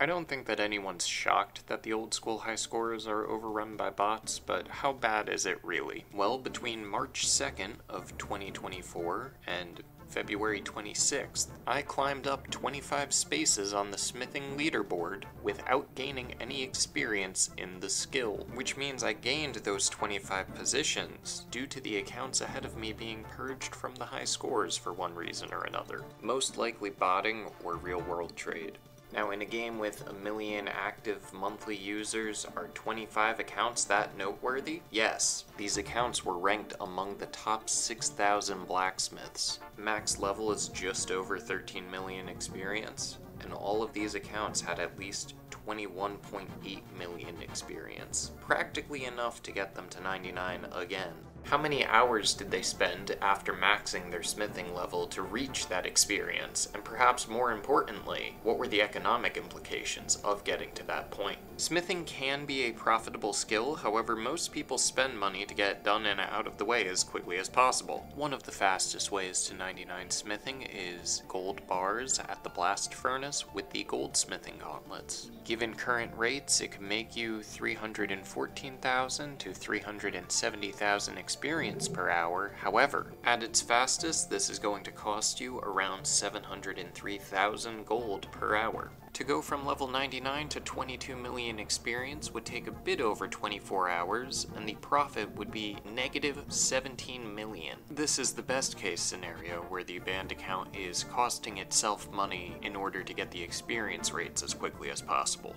I don't think that anyone's shocked that the old school Hiscores are overrun by bots, but how bad is it really? Well, between March 2nd of 2024 and February 26th, I climbed up 25 spaces on the smithing leaderboard without gaining any experience in the skill, which means I gained those 25 positions due to the accounts ahead of me being purged from the high scores for one reason or another. Most likely botting or real-world trade. Now, in a game with 1 million active monthly users, are 25 accounts that noteworthy? Yes, these accounts were ranked among the top 6,000 blacksmiths. Max level is just over 13 million experience, and all of these accounts had at least 21.8 million experience. Practically enough to get them to 99 again. How many hours did they spend after maxing their smithing level to reach that experience? And perhaps more importantly, what were the economic implications of getting to that point? Smithing can be a profitable skill, however most people spend money to get it done and out of the way as quickly as possible. One of the fastest ways to 99 smithing is gold bars at the blast furnace with the goldsmithing gauntlets. Given current rates, it can make you 314,000 to 370,000 experience per hour. However, at its fastest, this is going to cost you around 703,000 gold per hour. To go from level 99 to 22 million experience would take a bit over 24 hours, and the profit would be negative 17 million. This is the best case scenario where the banned account is costing itself money in order to get the experience rates as quickly as possible.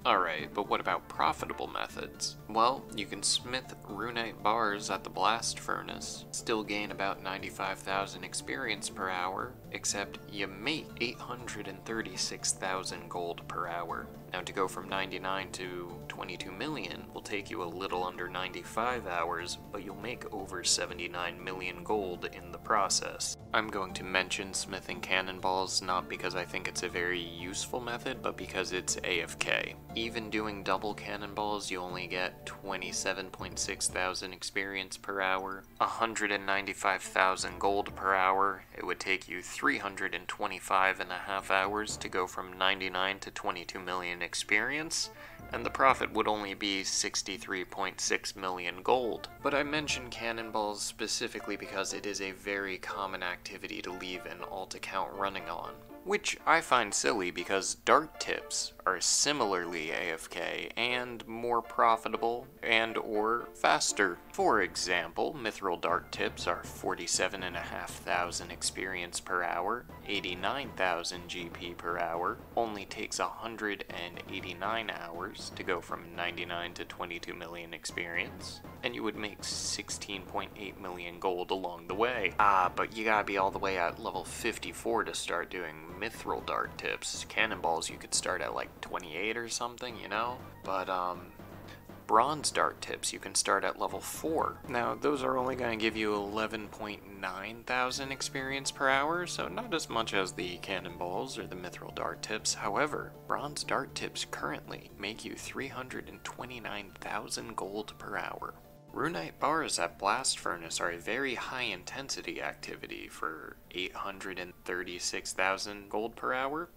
Alright, but what about profitable methods? Well, you can smith Rune bars at the blast furnace, still gain about 95,000 experience per hour, except you make 836,000 gold per hour. Now, to go from 99 to 22 million will take you a little under 95 hours, but you'll make over 79 million gold in the process. I'm going to mention smithing cannonballs not because I think it's a very useful method, but because it's AFK. Even doing double cannonballs, you only get 27.6 thousand experience per hour, 195,000 gold per hour. It would take you 325.5 hours to go from 99 to 22 million experience, and the profit would only be 63.6 million gold. But I mention cannonballs specifically because it is a very common activity to leave an alt account running on, which I find silly because dart tips are similarly AFK and more profitable and or faster. For example, mithril dart tips are 47,500 experience per hour, 89,000 GP per hour, only takes 189 hours to go from 99 to 22 million experience, and you would make 16.8 million gold along the way. But you gotta be all the way at level 54 to start doing mithril dart tips. Cannonballs you could start at like 28 or something, you know? But bronze dart tips you can start at level 4. Now those are only going to give you 11.9 thousand experience per hour, so not as much as the cannonballs or the mithril dart tips. However, bronze dart tips currently make you 329,000 gold per hour. Runite bars at Blast Furnace are a very high intensity activity for 836,000 gold per hour.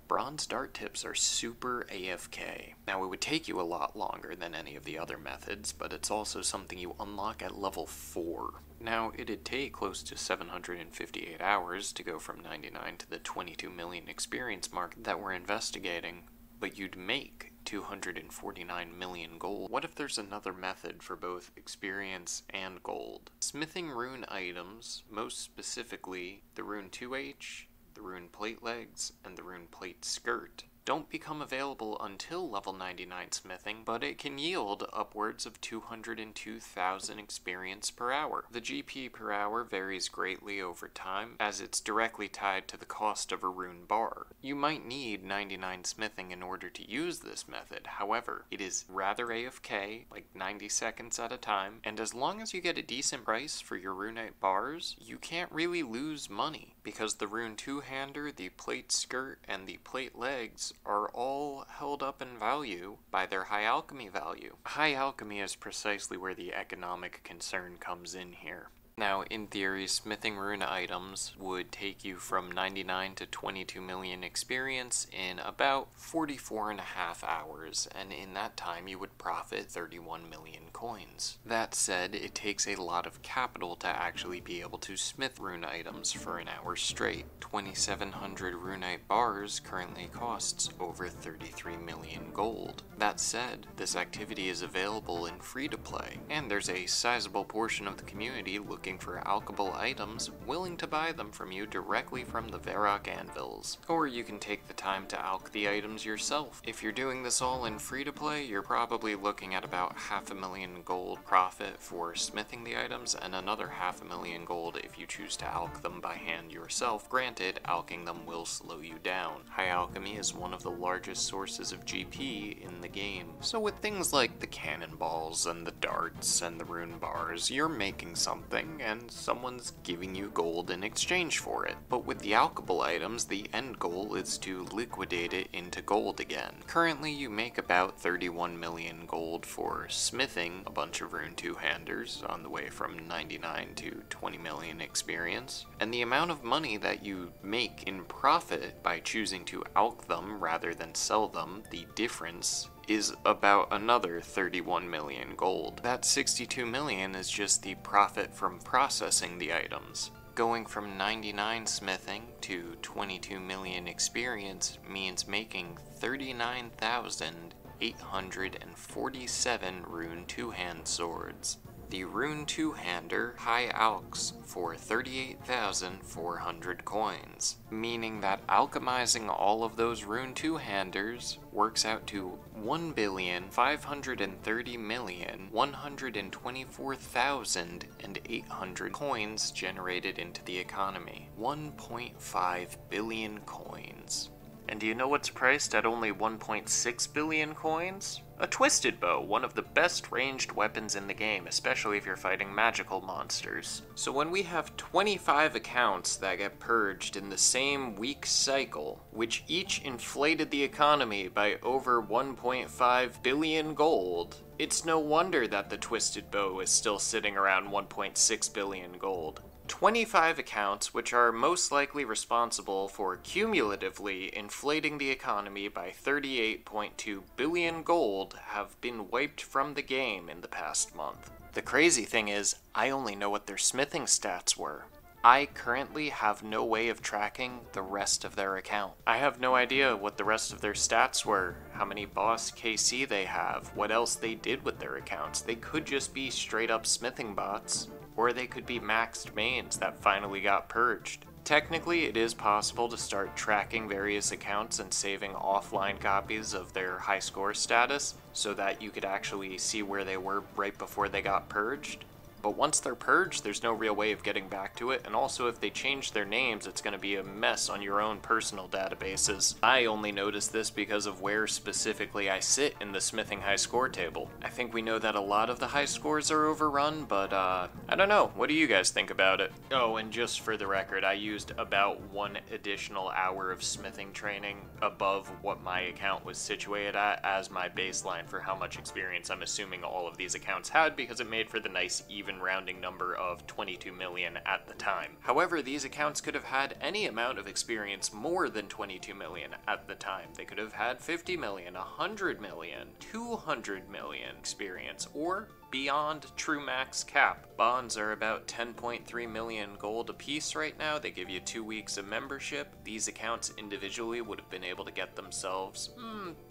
Bronze dart tips are super AFK. Now it would take you a lot longer than any of the other methods, but it's also something you unlock at level 4. Now it'd take close to 758 hours to go from 99 to the 22 million experience mark that we're investigating, but you'd make 249 million gold. What if there's another method for both experience and gold? Smithing rune items, most specifically the rune 2H, the rune plate legs, and the rune plate skirt, don't become available until level 99 smithing, but it can yield upwards of 202,000 experience per hour. The GP per hour varies greatly over time, as it's directly tied to the cost of a rune bar. You might need 99 smithing in order to use this method, however, it is rather AFK, like 90 seconds at a time, and as long as you get a decent price for your runite bars, you can't really lose money, because the rune 2-hander, the plate skirt, and the plate legs are all held up in value by their high alchemy value. High alchemy is precisely where the economic concern comes in here. Now, in theory, smithing rune items would take you from 99 to 22 million experience in about 44.5 hours, and in that time you would profit 31 million coins. That said, it takes a lot of capital to actually be able to smith rune items for an hour straight. 2,700 runite bars currently costs over 33 million gold. That said, this activity is available in free-to-play, and there's a sizable portion of the community looking for alchable items, willing to buy them from you directly from the Varrock anvils. Or you can take the time to alch the items yourself. If you're doing this all in free-to-play, you're probably looking at about 500,000 gold profit for smithing the items, and another 500,000 gold if you choose to alch them by hand yourself. Granted, alching them will slow you down. High alchemy is one of the largest sources of GP in the game, so with things like the cannonballs and the darts and the rune bars, you're making something, and someone's giving you gold in exchange for it. But with the alchable items, the end goal is to liquidate it into gold again. Currently, you make about 31 million gold for smithing a bunch of rune two-handers on the way from 99 to 20 million experience, and the amount of money that you make in profit by choosing to alch them rather than sell them, the difference is about another 31 million gold. That 62 million is just the profit from processing the items. Going from 99 smithing to 22 million experience means making 39,847 rune two-hand swords. The rune two-hander high alchs for 38,400 coins, meaning that alchemizing all of those rune two-handers works out to 1,530,124,800 coins generated into the economy. 1.5 billion coins. And do you know what's priced at only 1.6 billion coins? A twisted bow, one of the best ranged weapons in the game, especially if you're fighting magical monsters. So when we have 25 accounts that get purged in the same week cycle, which each inflated the economy by over 1.5 billion gold, it's no wonder that the twisted bow is still sitting around 1.6 billion gold. 25 accounts, which are most likely responsible for cumulatively inflating the economy by 38.2 billion gold, have been wiped from the game in the past month. The crazy thing is, I only know what their smithing stats were. I currently have no way of tracking the rest of their account. I have no idea what the rest of their stats were, how many boss KC they have, what else they did with their accounts. They could just be straight up smithing bots, or they could be maxed mains that finally got purged. Technically, it is possible to start tracking various accounts and saving offline copies of their high score status so that you could actually see where they were right before they got purged. But once they're purged, there's no real way of getting back to it, and also if they change their names, it's going to be a mess on your own personal databases. I only noticed this because of where specifically I sit in the smithing high score table. I think we know that a lot of the high scores are overrun, but I don't know. What do you guys think about it? Oh, and just for the record, I used about 1 additional hour of smithing training above what my account was situated at as my baseline for how much experience I'm assuming all of these accounts had, because it made for the nice even rounding number of 22 million at the time. However, these accounts could have had any amount of experience more than 22 million at the time. They could have had 50 million, 100 million, 200 million experience, or beyond true max cap. Bonds are about 10.3 million gold a piece right now. They give you 2 weeks of membership. These accounts individually would have been able to get themselves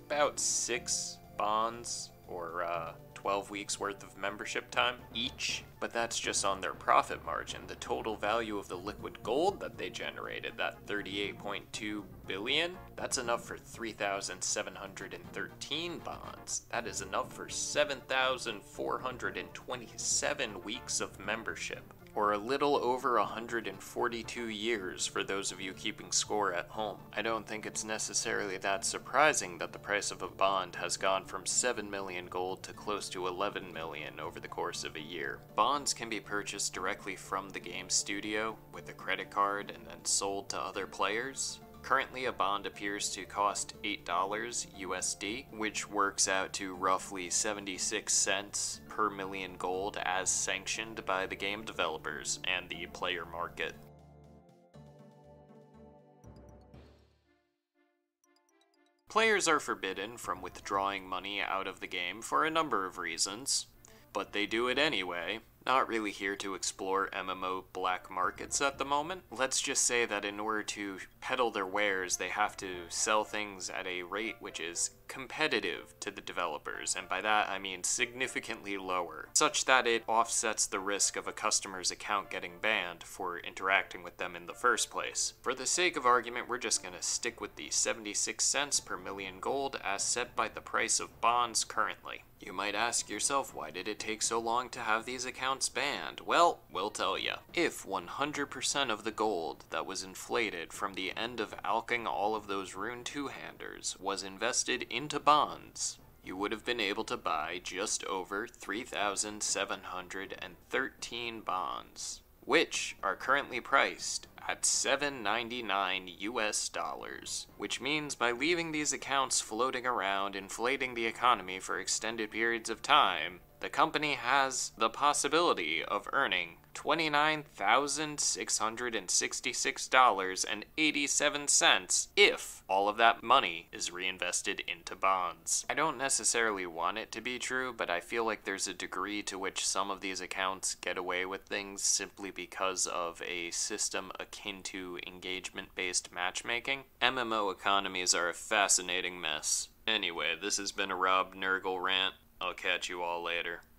about 6 bonds or 12 weeks worth of membership time each, but that's just on their profit margin. The total value of the liquid gold that they generated, that 38.2 billion, that's enough for 3,713 bonds. That is enough for 7,427 weeks of membership, or a little over 142 years for those of you keeping score at home. I don't think it's necessarily that surprising that the price of a bond has gone from 7 million gold to close to 11 million over the course of a year. Bonds can be purchased directly from the game studio with a credit card and then sold to other players. Currently, a bond appears to cost $8 USD, which works out to roughly 76 cents per million gold as sanctioned by the game developers and the player market. Players are forbidden from withdrawing money out of the game for a number of reasons, but they do it anyway. Not really here to explore MMO black markets at the moment. Let's just say that in order to peddle their wares, they have to sell things at a rate which is competitive to the developers, and by that I mean significantly lower, such that it offsets the risk of a customer's account getting banned for interacting with them in the first place. For the sake of argument, we're just gonna stick with the 76 cents per million gold as set by the price of bonds currently. You might ask yourself, why did it take so long to have these accounts banned? Well, we'll tell ya. If 100% of the gold that was inflated from the end of alching all of those Rune 2-handers was invested into bonds, you would have been able to buy just over 3,713 bonds, which are currently priced at $7.99 US, which means by leaving these accounts floating around inflating the economy for extended periods of time, the company has the possibility of earning $29,666.87 if all of that money is reinvested into bonds. I don't necessarily want it to be true, but I feel like there's a degree to which some of these accounts get away with things simply because of a system akin to engagement-based matchmaking. MMO economies are a fascinating mess. Anyway, this has been a Rob Nurgle rant. I'll catch you all later.